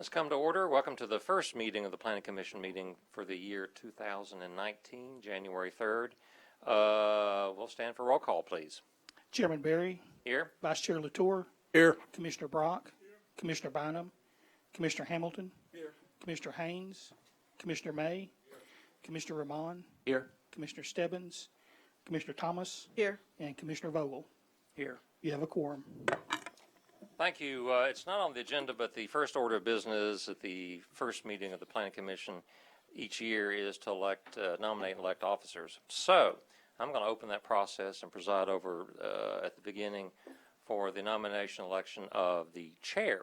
Let's come to order. Welcome to the first meeting of the Planning Commission meeting for the year 2019, January 3rd. We'll stand for roll call, please. Chairman Berry. Here. Vice Chair Latour. Here. Commissioner Brock. Here. Commissioner Bynum. Commissioner Hamilton. Here. Commissioner Haynes. Commissioner May. Here. Commissioner Ramon. Here. Commissioner Stebbins. Commissioner Thomas. Here. And Commissioner Vogel. Here. You have a quorum. Thank you. It's not on the agenda, but the first order of business at the first meeting of the Planning Commission each year is to nominate and elect officers. So I'm going to open that process and preside over at the beginning for the nomination election of the chair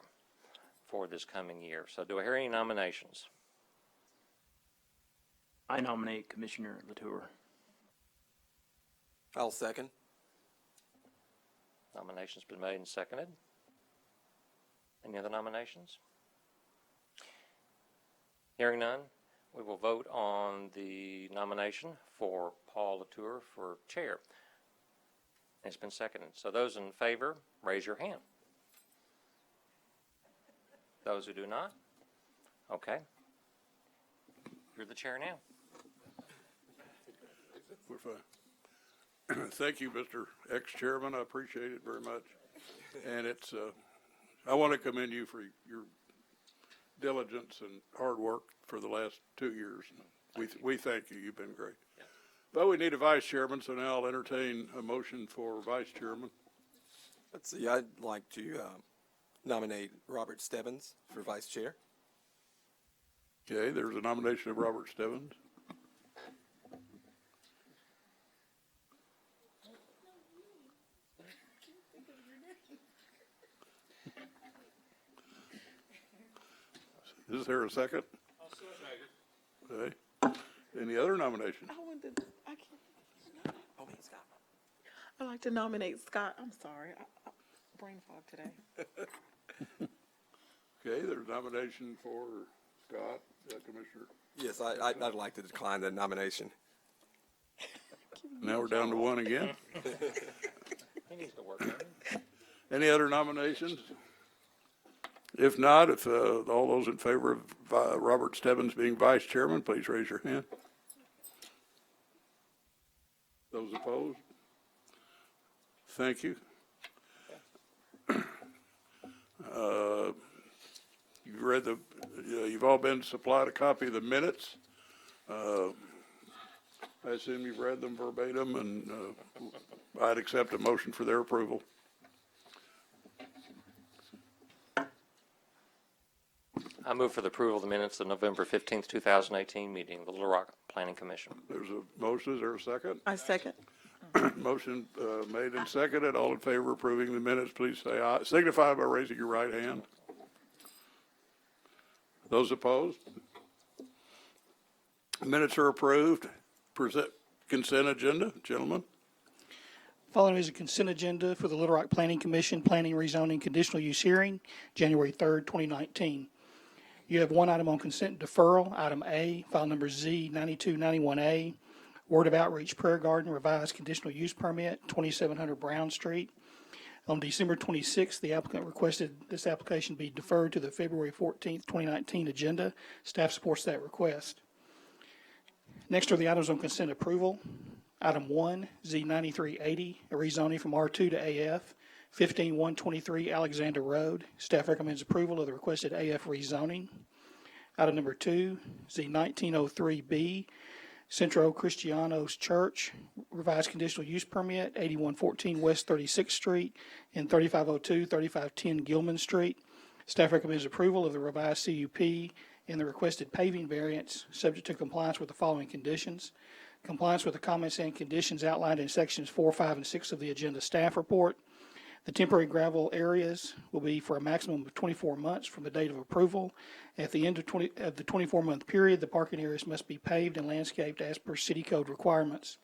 for this coming year. So do I hear any nominations? I nominate Commissioner Latour. I'll second. Nomination's been made and seconded. Any other nominations? Hearing none, we will vote on the nomination for Paul Latour for chair. It's been seconded. So those in favor, raise your hand. Those who do not? Okay. You're the chair now. We're fine. Thank you, Mr. Ex-Chairman. I appreciate it very much. And it's, I want to commend you for your diligence and hard work for the last 2 years. We thank you. You've been great. But we need a vice chairman, so now I'll entertain a motion for vice chairman. Let's see, I'd like to nominate Robert Stebbins for vice chair. Okay, there's a nomination of Robert Stebbins. Is there a second? I'll second. Okay. Any other nominations? I'd like to nominate Scott. I'm sorry. Brain fog today. Okay, there's a nomination for Scott, Commissioner. Yes, I'd like to decline the nomination. Now we're down to one again. He needs to work on it. Any other nominations? If not, if all those in favor of Robert Stebbins being vice chairman, please raise your hand. Those opposed? Thank you. You've all been supplied a copy of the minutes. I assume you've read them verbatim, and I'd accept a motion for their approval. I move for the approval of the minutes of November 15th, 2018 meeting of the Little Rock Planning Commission. There's a motion. Is there a second? I second. Motion made and seconded. All in favor of approving the minutes, please say aye. Signify by raising your right hand. Those opposed? Minutes are approved. Consent agenda, gentlemen. Following is a consent agenda for the Little Rock Planning Commission Planning Rezoning Conditional Use Hearing, January 3rd, 2019. You have one item on consent deferral, item A, file number Z9291A, Word of Outreach Prayer Garden Revised Conditional Use Permit, 2700 Brown Street. On December 26th, the applicant requested this application be deferred to the February 14th, 2019 agenda. Staff supports that request. Next are the items on consent approval. Item 1, Z9380, a rezoning from R2 to AF, 15123 Alexander Road. Staff recommends approval of the requested AF rezoning. Item number 2, Z1903B, Centro Cristianos Church, revised conditional use permit, 8114 West 36th Street and 3502, 3510 Gilman Street. Staff recommends approval of the revised CUP and the requested paving variance, subject to compliance with the following conditions. Compliance with the comments and conditions outlined in sections 4, 5, and 6 of the agenda staff report. The temporary gravel areas will be for a maximum of 24 months from the date of approval. At the end of the 24-month period, the parking areas must be paved and landscaped as per city code requirements.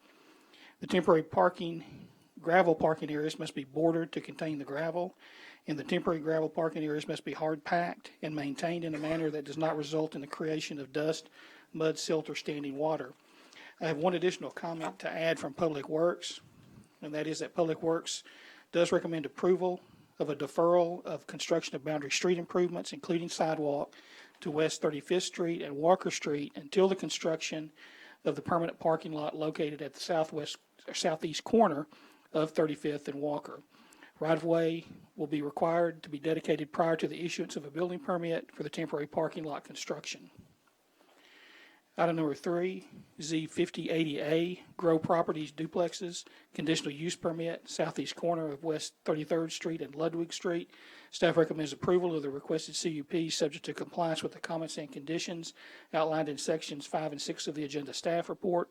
The temporary gravel parking areas must be bordered to contain the gravel, and the temporary gravel parking areas must be hard packed and maintained in a manner that does not result in the creation of dust, mud, silt, or standing water. I have one additional comment to add from Public Works, and that is that Public Works does recommend approval of a deferral of construction of boundary street improvements, including sidewalk, to West 35th Street and Walker Street until the construction of the permanent parking lot located at the southeast corner of 35th and Walker. Right-of-way will be required to be dedicated prior to the issuance of a building permit for the temporary parking lot construction. Item number 3, Z5080A, Grow Properties duplexes, conditional use permit, southeast corner of West 33rd Street and Ludwig Street. Staff recommends approval of the requested CUP subject to compliance with the comments and conditions outlined in sections 5 and 6 of the agenda staff report.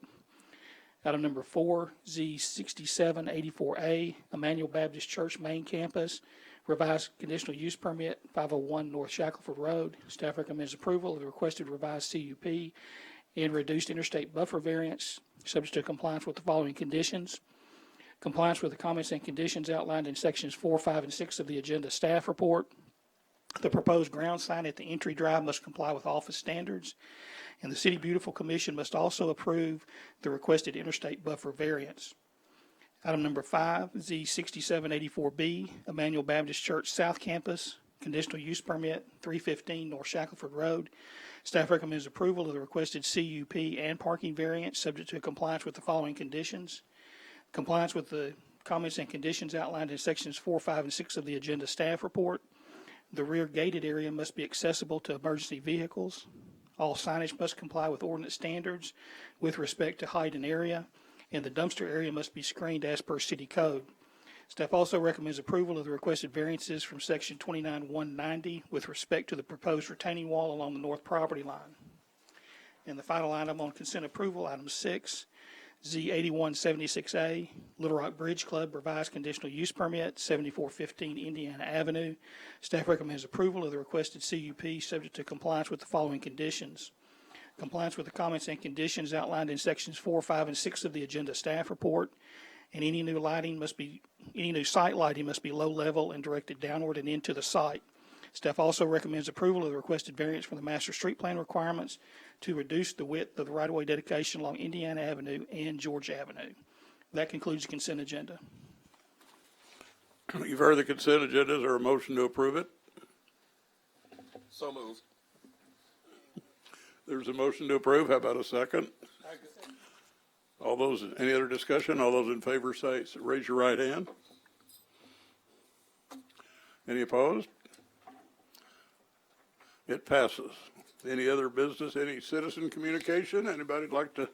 Item number 4, Z6784A, Emmanuel Baptist Church Main Campus, revised conditional use permit, 501 North Shackelford Road. Staff recommends approval of the requested revised CUP and reduced interstate buffer variance, subject to compliance with the following conditions. Compliance with the comments and conditions outlined in sections 4, 5, and 6 of the agenda staff report. The proposed ground sign at the entry drive must comply with office standards, and the City Beautiful Commission must also approve the requested interstate buffer variance. Item number 5, Z6784B, Emmanuel Baptist Church South Campus, conditional use permit, 315 North Shackelford Road. Staff recommends approval of the requested CUP and parking variance, subject to compliance with the following conditions. Compliance with the comments and conditions outlined in sections 4, 5, and 6 of the agenda staff report. The rear gated area must be accessible to emergency vehicles. All signage must comply with ordinance standards with respect to height and area, and the dumpster area must be screened as per city code. Staff also recommends approval of the requested variances from section 29-190 with respect to the proposed retaining wall along the north property line. And the final item on consent approval, item 6, Z8176A, Little Rock Bridge Club revised conditional use permit, 7415 Indiana Avenue. Staff recommends approval of the requested CUP subject to compliance with the following conditions. Compliance with the comments and conditions outlined in sections 4, 5, and 6 of the agenda staff report, and any new site lighting must be low level and directed downward and into the site. Staff also recommends approval of the requested variance from the master street plan requirements to reduce the width of the right-of-way dedication along Indiana Avenue and George Avenue. That concludes the consent agenda. You've heard the consent agenda. Is there a motion to approve it? So moved. There's a motion to approve. How about a second? All those, any other discussion? All those in favor say, raise your right hand. Any opposed? It passes. Any other business, any citizen communication? Anybody'd like to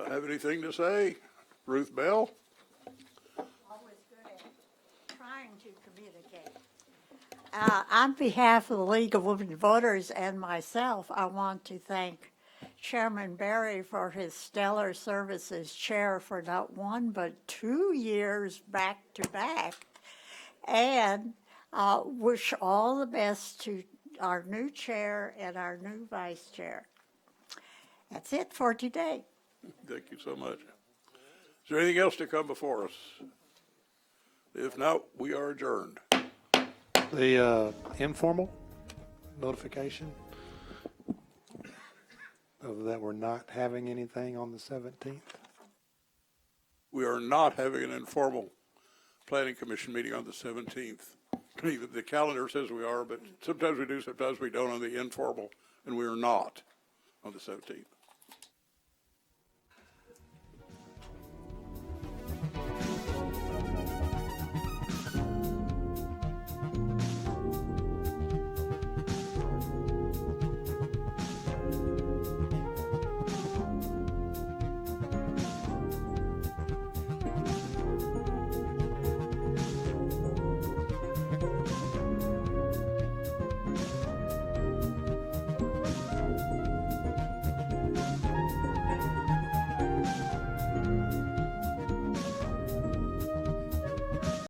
have anything to say? Ruth Bell? Always good at trying to communicate. On behalf of the League of Women Voters and myself, I want to thank Chairman Berry for his stellar service as chair for not 1 but 2 years back to back, and wish all the best to our new chair and our new vice chair. That's it for today. Thank you so much. Is there anything else to come before us? If not, we are adjourned. The informal notification of that we're not having anything on the 17th. We are not having an informal planning commission meeting on the 17th. Even the calendar says we are, but sometimes we do, sometimes we don't on the informal, and we are not on the 17th.